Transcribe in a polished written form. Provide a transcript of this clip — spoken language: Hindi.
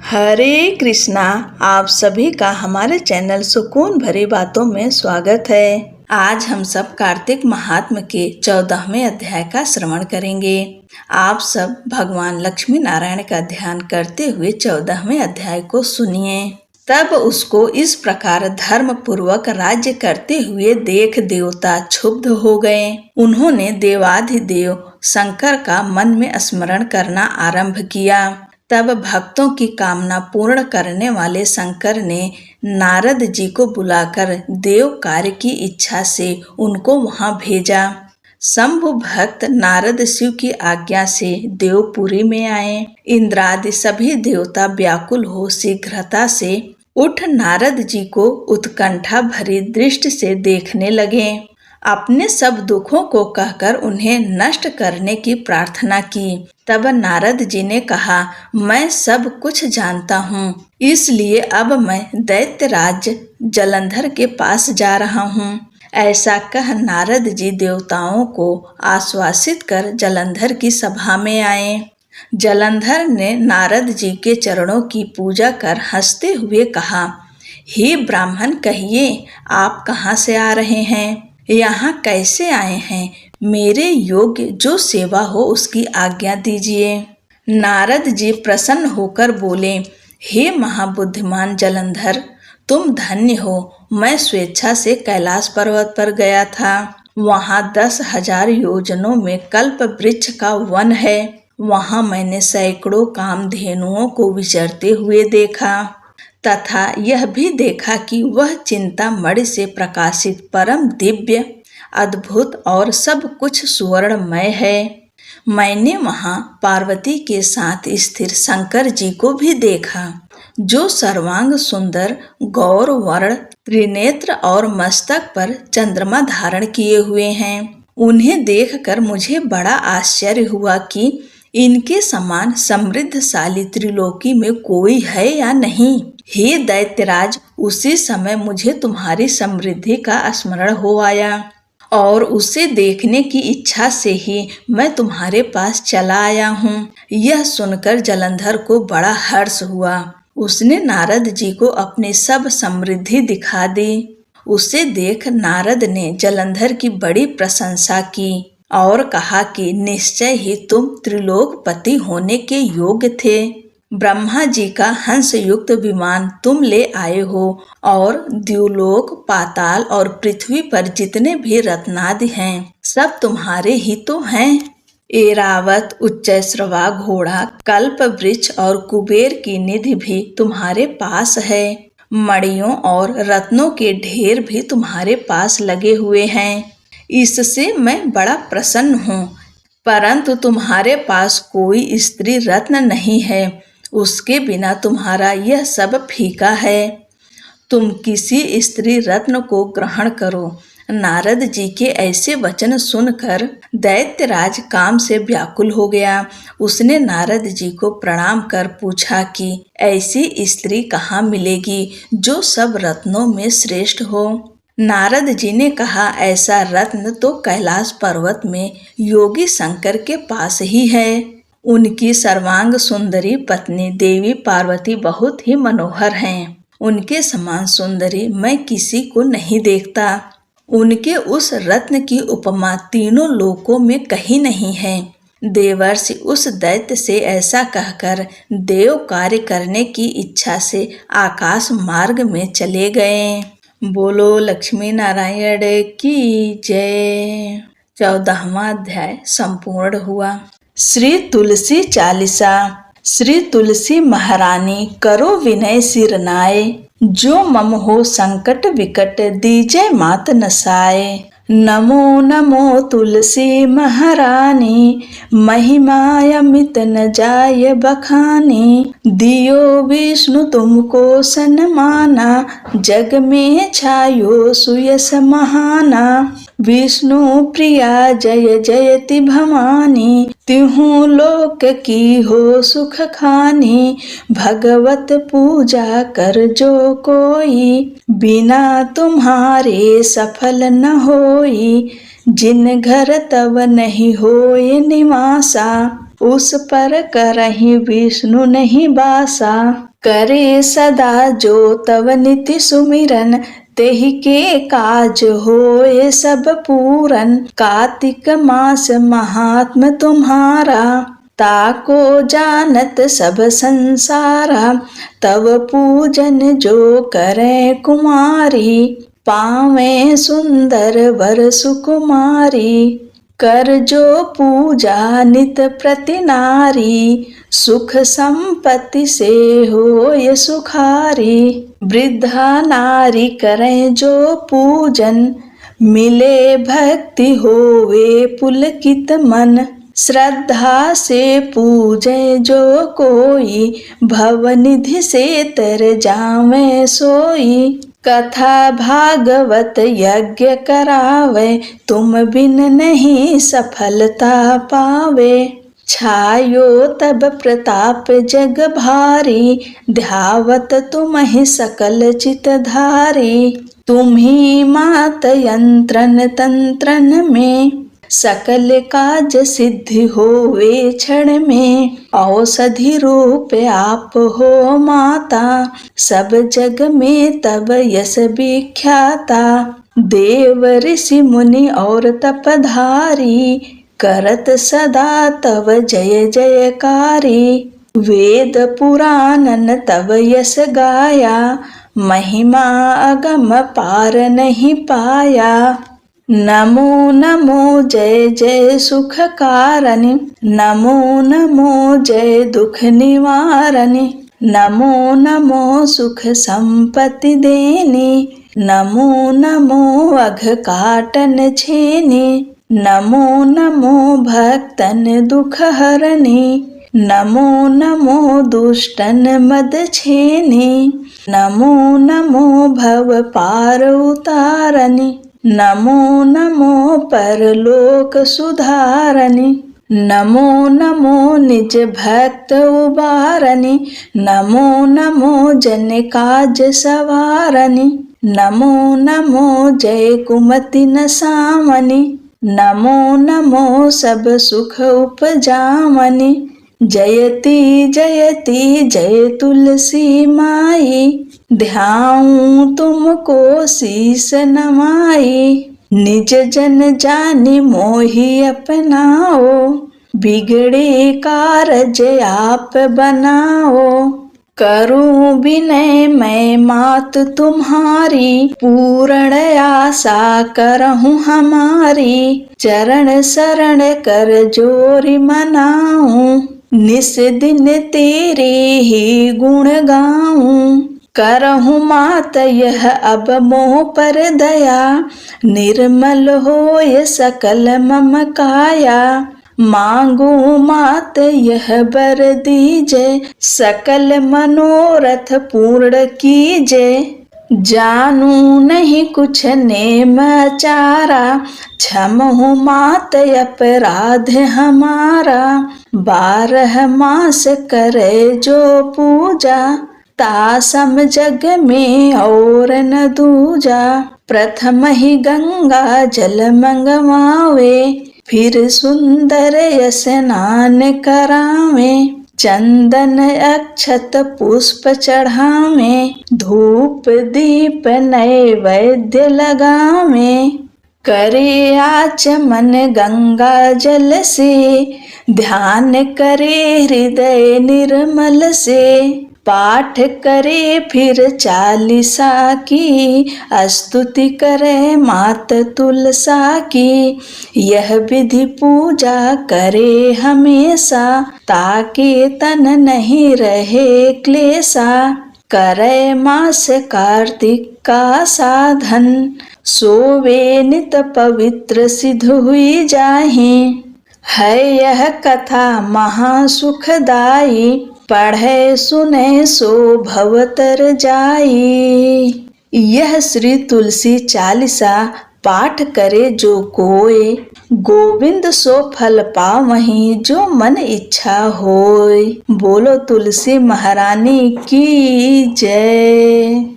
हरे कृष्णा। आप सभी का हमारे चैनल सुकून भरी बातों में स्वागत है। आज हम सब कार्तिक महात्म के 14वें अध्याय का श्रवण करेंगे। आप सब भगवान लक्ष्मी नारायण का ध्यान करते हुए 14वें अध्याय को सुनिए। तब उसको इस प्रकार धर्म पूर्वक राज्य करते हुए देख देवता क्षुब्ध हो गए। उन्होंने देवाधिदेव शंकर का मन में स्मरण करना आरंभ किया। तब भक्तों की कामना पूर्ण करने वाले शंकर ने नारद जी को बुलाकर देव कार्य की इच्छा से उनको वहां भेजा। शंभु भक्त नारद शिव की आज्ञा से देवपुरी में आए। इंद्रादि सभी देवता व्याकुल हो शीघ्रता से उठ नारद जी को उत्कंठा भरी दृष्टि से देखने लगे। अपने सब दुखों को कहकर उन्हें नष्ट करने की प्रार्थना की। तब नारद जी ने कहा, मैं सब कुछ जानता हूँ, इसलिए अब मैं दैत्यराज जलंधर के पास जा रहा हूँ। ऐसा कह नारद जी देवताओं को आश्वासित कर जलंधर की सभा में आए। जलंधर ने नारद जी के चरणों की पूजा कर हंसते हुए कहा, हे ब्राह्मण, कहिए आप कहाँ से आ रहे हैं, यहाँ कैसे आए हैं? मेरे योग्य जो सेवा हो उसकी आज्ञा दीजिए। नारद जी प्रसन्न होकर बोले, हे महाबुद्धिमान जलंधर, तुम धन्य हो। मैं स्वेच्छा से कैलाश पर्वत पर गया था। वहाँ 10,000 योजनों में कल्प वृक्ष का वन है। वहाँ मैंने सैकड़ों कामधेनुओं को विचरते हुए देखा तथा यह भी देखा कि वह चिंतामणि से प्रकाशित परम दिव्य, अद्भुत और सब कुछ सुवर्णमय है। मैंने वहाँ पार्वती के साथ स्थिर शंकर जी को भी देखा, जो सर्वांग सुंदर, गौर वर्ण, त्रिनेत्र और मस्तक पर चंद्रमा धारण किए हुए हैं। उन्हें देखकर मुझे बड़ा आश्चर्य हुआ कि इनके समान समृद्धशाली त्रिलोकी में कोई है या नहीं। हे दैत्यराज, उसी समय मुझे तुम्हारी समृद्धि का स्मरण हो आया और उसे देखने की इच्छा से ही मैं तुम्हारे पास चला आया हूँ। यह सुनकर जलंधर को बड़ा हर्ष हुआ। उसने नारद जी को अपनी सब समृद्धि दिखा दी। उसे देख नारद ने जलंधर की बड़ी प्रशंसा की और कहा कि निश्चय ही तुम त्रिलोकपति होने के योग्य थे। ब्रह्मा जी का हंस युक्त विमान तुम ले आए हो और द्युलोक, पाताल और पृथ्वी पर जितने भी रत्नादि हैं, सब तुम्हारे ही तो हैं। एरावत, उच्चैश्रवा घोड़ा, कल्प वृक्ष और कुबेर की निधि भी तुम्हारे पास है। मणियों और रत्नों के ढेर भी तुम्हारे पास लगे हुए हैं। इससे मैं बड़ा प्रसन्न हूँ, परंतु तुम्हारे पास कोई स्त्री रत्न नहीं है। उसके बिना तुम्हारा यह सब फीका है। तुम किसी स्त्री रत्न को ग्रहण करो। नारद जी के ऐसे वचन सुनकर दैत्यराज काम से व्याकुल हो गया। उसने नारद जी को प्रणाम कर पूछा कि ऐसी स्त्री कहाँ मिलेगी जो सब रत्नों में श्रेष्ठ हो। नारद जी ने कहा, ऐसा रत्न तो कैलाश पर्वत में योगी शंकर के पास ही है। उनकी सर्वांग सुंदरी पत्नी देवी पार्वती बहुत ही मनोहर हैं। उनके समान सुंदरी मैं किसी को नहीं देखता। उनके उस रत्न की उपमा तीनों लोकों में कहीं नहीं है। देवर्षि उस दैत्य से ऐसा कहकर देव कार्य करने की इच्छा से आकाश मार्ग में चले गए। बोलो लक्ष्मी नारायण की जय। 14वां अध्याय संपूर्ण हुआ। श्री तुलसी चालीसा। श्री तुलसी महारानी करो विनय सिरनाए, जो मम हो संकट विकट दीजय मात नसाए। नमो नमो तुलसी महारानी, महिमा अमित न जाय बखानी। दियो विष्णु तुमको सन्माना, जग में छायो सुयस महाना। विष्णु प्रिया जय जयति भवानी, तिहु लोक की हो सुख खानी। भगवत पूजा कर जो कोई, बिना तुम्हारे सफल न होई। जिन घर तब नहीं होए निवासा, उस पर करहि विष्णु नहीं बासा। करे सदा जो तव निति सुमिरन, तेहि के काज होए सब पूरन। कार्तिक मास महात्म तुम्हारा, ताको जानत सब संसारा। तव पूजन जो करे कुमारी, पावे सुंदर वर सुकुमारी। कर जो पूजा नित प्रति नारी, सुख संपत्ति से होय सुखारी। वृद्धा नारी करें जो पूजन, मिले भक्ति होवे पुलकित मन। श्रद्धा से पूजे जो कोई, भवनिधि से तर जावे सोई। कथा भागवत यज्ञ करावे, तुम बिन नहीं सफलता पावे। छायो तब प्रताप जग भारी, ध्यावत तुम ही सकल चित धारी। तुम ही मात यंत्रन तंत्रन में, सकल काज सिद्धि होवे क्षण में। औषधि रूप आप हो माता, सब जग में तब यश विख्याता। देव ऋषि मुनि और तपधारी, करत सदा तव जय जयकारी। वेद पुराणन तव यश गाया, महिमा अगम पार नहीं पाया। नमो नमो जय जय सुख कारणी, नमो नमो जय दुख निवारणी। नमो नमो सुख संपत्ति देनी, नमो नमो अघ काटन छेनी। नमो नमो भक्तन दुख हरणी, नमो नमो दुष्टन मद छेनी। नमो नमो भव पार उतारणी, नमो नमो परलोक सुधारणी। नमो नमो निज भक्त उबारणी, नमो नमो जन काज सवारणी। नमो नमो जय कुमति नसामनी, नमो नमो सब सुख उपजामनी। जयति जयति जय तुलसी माई, ध्याऊं तुमको शीस नमाई। निज जन जानि मोहि अपनाओ, बिगड़े कारज आप बनाओ। करूं विनय मैं मात तुम्हारी, पूर्ण आशा करहूं हमारी। चरण शरण कर जोरि मनाऊं, निस दिन तेरे ही गुण गाऊं। करहूं मात यह अब मोह पर दया, निर्मल होय सकल मम काया। मांगू मात यह बर दीजे, सकल मनोरथ पूर्ण कीजे। जानू नहीं कुछ नेम आचारा, क्षमहु मात अपराध हमारा। 12 मास करे जो पूजा, तासम जग में और न दूजा। प्रथम ही गंगा जल मंगवावे, फिर सुंदर स्नान करावे। चंदन अक्षत पुष्प चढ़ावे, धूप दीप नैवेद्य लगावे। करे आचमन गंगा जल से, ध्यान करे हृदय निर्मल से। पाठ करे फिर 40 की, स्तुति करे मात तुलसा की। यह विधि पूजा करे हमेशा, ताकि तन नहीं रहे क्लेशा। करे मास कार्तिक का साधन, सोवे नित पवित्र सिद्ध हुई जाहि। है यह कथा महासुखदाई, पढ़े सुने सो भवतर जाई। यह श्री तुलसी चालीसा पाठ करे जो कोय, गोविंद सो फल पावहि जो मन इच्छा होय। बोलो तुलसी महारानी की जय।